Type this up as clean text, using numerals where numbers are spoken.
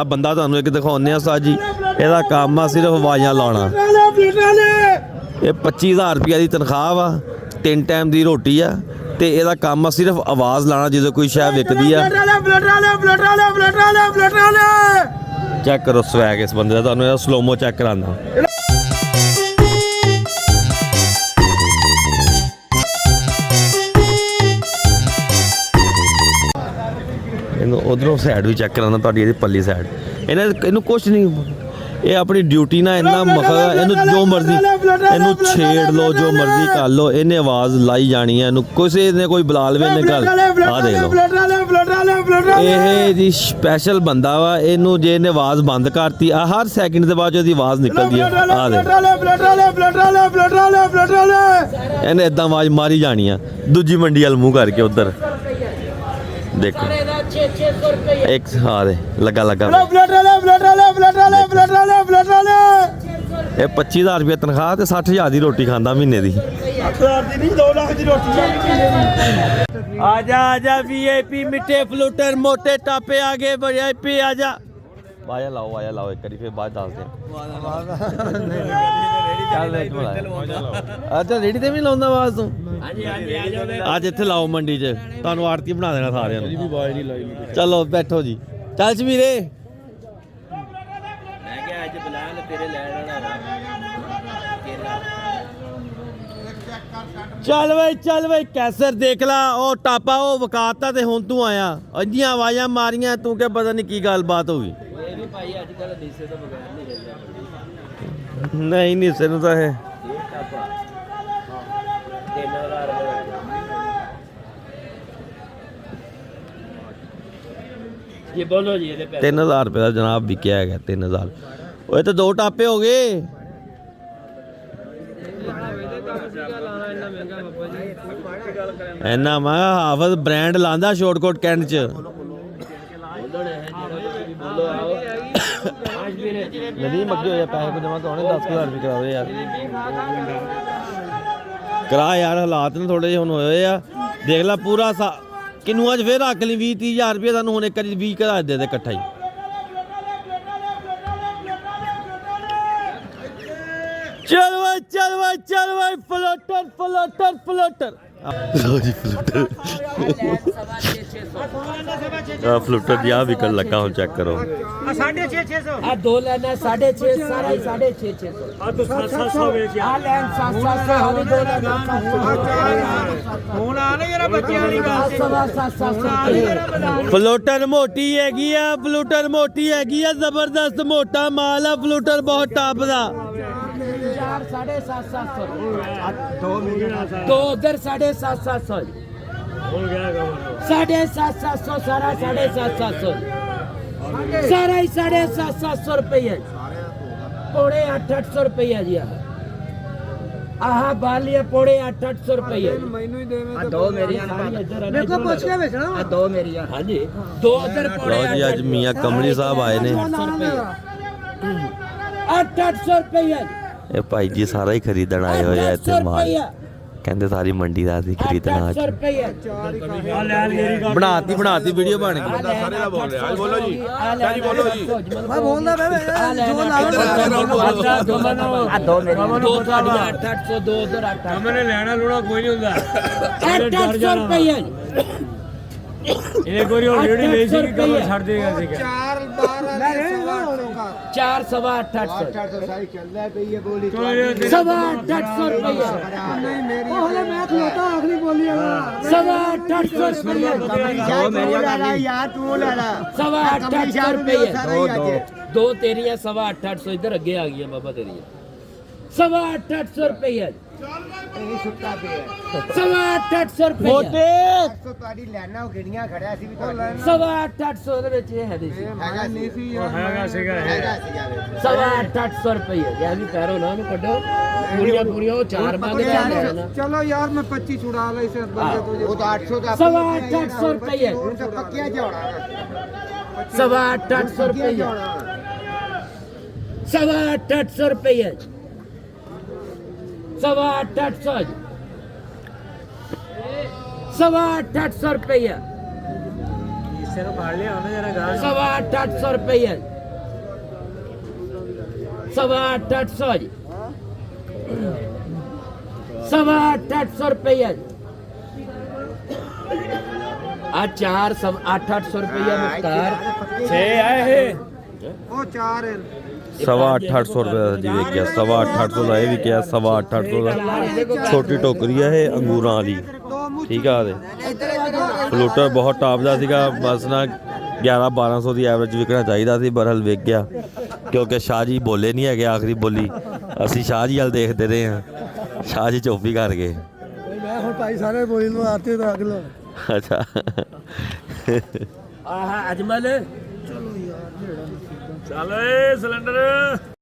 ਬੰਦਾ ਤੁਹਾਨੂੰ ਇੱਕ ਦਿਖਾਉਂਦੇ ਆ ਸਾਜੀ, ਇਹਦਾ ਕੰਮ ਆ ਸਿਰਫ ਆਵਾਜ਼ਾਂ ਲਾਉਣਾ। ਇਹ 25,000 ਰੁਪਏ ਦੀ ਤਨਖਾਹ ਵਾ, 3 ਟਾਈਮ ਦੀ ਰੋਟੀ ਆ, ਤੇ ਇਹਦਾ ਕੰਮ ਆ ਸਿਰਫ ਆਵਾਜ਼ ਲਾਣਾ ਜਦੋਂ ਕੋਈ ਸ਼ੈ ਵਿਕਦੀ ਆ। ਚੈੱਕ ਕਰੋ ਸਵੈਗ ਇਸ ਬੰਦੇ ਦਾ, ਤੁਹਾਨੂੰ ਇਹਦਾ ਸਲੋਮੋ ਚੈੱਕ ਕਰਾਂਦਾ। ਇਹਨੂੰ ਉਧਰੋਂ ਸਾਈਡ ਵੀ ਚੈੱਕ ਕਰਾਂਦਾ, ਤੁਹਾਡੀ ਇਹਦੀ ਪੱਲੀ ਸਾਈਡ। ਇਹਨੂੰ ਕੁਛ ਨਹੀਂ, ਇਹ ਆਪਣੀ ਡਿਊਟੀ ਨਾਲ ਇੰਨਾ ਮਖਾ, ਇਹਨੂੰ ਜੋ ਮਰਜ਼ੀ ਇਹਨੂੰ ਛੇੜ ਲਓ, ਜੋ ਮਰਜ਼ੀ ਕਰ ਲਓ, ਇਹਨੇ ਆਵਾਜ਼ ਲਾਈ ਜਾਣੀ ਹੈ। ਇਹਨੂੰ ਕਿਸੇ ਨੇ ਕੋਈ ਬੁਲਾ ਲਵੇ ਇਹਨੇ ਗੱਲ ਆ ਦੇਖ ਲਓ। ਇਹ ਜੀ ਸਪੈਸ਼ਲ ਬੰਦਾ ਵਾ, ਇਹਨੂੰ ਜੇ ਇਹਨੇ ਆਵਾਜ਼ ਬੰਦ ਕਰਤੀ ਆ ਹਰ ਸੈਕਿੰਡ ਦੇ ਬਾਅਦ ਉਹਦੀ ਆਵਾਜ਼ ਨਿਕਲਦੀ ਆ। ਆ ਦੇਖ ਇਹਨੇ ਇਦਾਂ ਆਵਾਜ਼ ਮਾਰੀ ਜਾਣੀ ਆ, ਦੂਜੀ ਮੰਡੀ ਵੱਲ ਮੂੰਹ ਕਰਕੇ ਉਧਰ देखो एक हाँ दे लगा ये 25,000 रुपये तनख्वाह ते 60,000 की रोटी खाता महीने की। आजा आजा VIP मिठे फ्लूटर मोटे टापे आगे VIP आजा। आया लाओ एक करी फिर बाद डालते हैं। अच्छा रेडी ते भी लाउंदा आवाज तू? ਅੱਜ ਇੱਥੇ ਲਾਓ ਮੰਡੀ 'ਚ, ਤੁਹਾਨੂੰ ਆੜਤੀ ਬਣਾ ਦੇਣਾ ਸਾਰਿਆਂ ਨੂੰ। ਚਲੋ ਬੈਠੋ ਜੀ। ਚੱਲ ਸ਼ਮੀਰੇ ਮੈਂ ਕਿਹਾ ਅੱਜ ਬਲਾਲ ਤੇਰੇ ਲੈਣ ਆਣਾ। ਚੱਲ ਬਈ ਕੈਸਰ ਦੇਖ ਲਾ, ਉਹ ਟਾਪਾ ਉਹ ਵਕਾਤਾ ਤੇ ਹੁਣ ਤੂੰ ਆਇਆ। ਅੰਜੀਆਂ ਆਵਾਜ਼ਾਂ ਮਾਰੀਆਂ ਤੂੰ ਕਿ ਪਤਾ ਨਹੀਂ ਕੀ ਗੱਲਬਾਤ ਹੋ ਗਈ। ਇਹ ਵੀ ਭਾਈ ਅੱਜ ਕੱਲ ਨੀਸੇ ਤੋਂ ਬਗੈਰ ਨਹੀਂ ਰਹਿੰਦਾ। ਨਹੀਂ ਨੀਸੇ ਨੂੰ ਤਾਂ ਇਹ ये बोलो जी 3,000 रुपये का जनाब बिकया है। 3,000 वो तो 2 टापे हो गए। इन्ना महंगा हाफिज ब्रांड लांदा शॉर्टकट कैंट च। नहीं मगे हो पैसे को जमा तो 10,000 रुपये करा दे यार, करा यार। हालात ने थोड़े हुण होए आ, देख ला पूरा सा किनूआ च फिर रख ली 20-30,000 रुपये तुहानूं हुण एक वारी 20 करा दे इकट्ठा ही। चल भाई फ्लोटर फ्लूटर जी आ विकल लगा हूं, चेक करो। 650 आ 2 लेना 650 सारा ही 650 आ तो 700 बेच आ लेन 700 हवी 2 लेना ਹੁਣ ਆ ਨਾ ਯਾਰ ਬੱਚਿਆਂ ਦੀ ਗੱਲ 700 फ्लूटर मोटी हैगी आ, फ्लूटर मोटी हैगी आ, जबरदस्त मोटा माल है फ्लूटर, बहुत टॉप दा। 750 दो उधर 750 हो गया 750 सारा 750 सारा ही 750 रुपये, पौड़े 800 रुपये जी। आहा बालिया पौड़े 800 रुपये। दो मेरी देखो पूछ के बेचना, दो मेरी हां जी, दो उधर पौड़े जी। आज मियां कमली साहब आए ने 800 रुपये। ਇਹ ਭਾਈ ਜੀ ਸਾਰਾ ਹੀ ਖਰੀਦਣ ਆਏ ਹੋਏ ਆ ਇੱਥੇ ਮਾਲ, ਕਹਿੰਦੇ ਸਾਰੀ ਮੰਡੀ ਦਾ ਅਸੀਂ ਖਰੀਦਣਾ। ਬਣਾਤੀ ਵੀਡੀਓ ਬਣ ਗਈ। ਸਾਰੇ ਦਾ ਬੋਲ ਰਿਹਾ, ਬੋਲੋ ਜੀ ਬੋਲੋ ਜੀ। ਮੈਂ ਬੋਲਦਾ ਬੇ ਜੋ ਆ ਦੋ ਮੇਰੀ ਦੋ ਤੁਹਾਡੀਆਂ 800 ਦੋ ਉਧਰ 800 ਮੈਨੇ ਲੈਣਾ ਲੂਣਾ ਕੋਈ ਨਹੀਂ ਹੁੰਦਾ। 800 ਰੁਪਏ ਇਹ ਕੋਈ ਆਲਰੇਡੀ ਲਈ ਸੀ ਕਿ ਕਦੋਂ ਛੱਡ ਦੇਗਾ ਸੀਗਾ। 4 सवा 800 सारी चल रहा है ये बोली सवा 800 रुपये। नहीं मेरी पहले मैं खलोता आखिरी बोली सवा 800 रुपये यार तू ले ला सवा 800 रुपये। दो तेरी है सवा 800, इधर अगे आ गई है बाबा तेरी सवा 800 रुपये। सवा 800 रुपये ਲੈਣਾ ਉਹ ਗਿਣੀਆਂ ਖੜਿਆ ਸੀ ਵੀ सवा 800 ਦੇ ਵਿੱਚ ਇਹ ਹੈ ਦੀ ਸੀ ਹੈਗਾ ਨਹੀਂ ਸੀ ਹੈਗਾ ਸੀਗਾ सवा 800 रुपये। ਇਹ ਵੀ ਪੈਰੋ ਨਾ ਉਹਨੂੰ ਕੱਢੋ ਪੂਰੀਆਂ ਉਹ ਚਾਰ ਮੰਗ ਲੈਣਾ। ਚਲੋ ਯਾਰ ਮੈਂ 25 ਛੁਡਾ ਲਾ ਇਸੇ ਬੰਦੇ ਤੋਂ ਉਹ ਤਾਂ 800 ਦਾ सवा 800 रुपये। ਹੁਣ ਤਾਂ ਪੱਕਿਆ ਝੋੜਾ सवा 800 रुपये। सवा 800 रुपये। सवा 800 सवा 800 रुपये। इसे तो फाड़ लिया हमने जरा सवा 800 रुपये। 8,800 जी 8,800 रुपया जी आ 4 8,800 रुपया मुख्तार 6 आए है ਉਹ 4 ਹੈ 8,800 ਰੁਪਏ ਦਾ ਜੀ ਵੇਖਿਆ 8,800 ਦਾ ਇਹ ਵੀ ਕਿਹਾ 8,800 ਦਾ ਛੋਟੀ ਟੋਕਰੀ ਆ ਇਹ ਅੰਗੂਰਾਂ ਵਾਲੀ ਠੀਕ ਆ ਦੇ ਫਲੂਟਰ ਬਹੁਤ ਟਾਪ ਦਾ ਸੀਗਾ ਬਸ ਨਾ 11-1200 ਦੀ ਐਵਰੇਜ ਵਿਕਣਾ ਚਾਹੀਦਾ ਸੀ ਬਰਹਲ ਵਿਕ ਗਿਆ ਕਿਉਂਕਿ ਸ਼ਾਹ ਜੀ ਬੋਲੇ ਨਹੀਂ ਹੈਗੇ ਆਖਰੀ ਬੋਲੀ ਅਸੀਂ ਸ਼ਾਹ ਜੀ ਵੱਲ ਦੇਖਦੇ ਰਹੇ ਹਾਂ ਸ਼ਾਹ ਜੀ ਚੁੱਪ ਹੀ ਕਰ ਗਏ ਮੈਂ ਹੁਣ ਭਾਈ ਸਾਰੇ ਬੋਲੀ ਨੂੰ ਆਤੇ ਤਾਂ ਅਗਲਾ ਅੱਛਾ आहा अजमल ਚੱਲ ਏ ਸਿਲੰਡਰ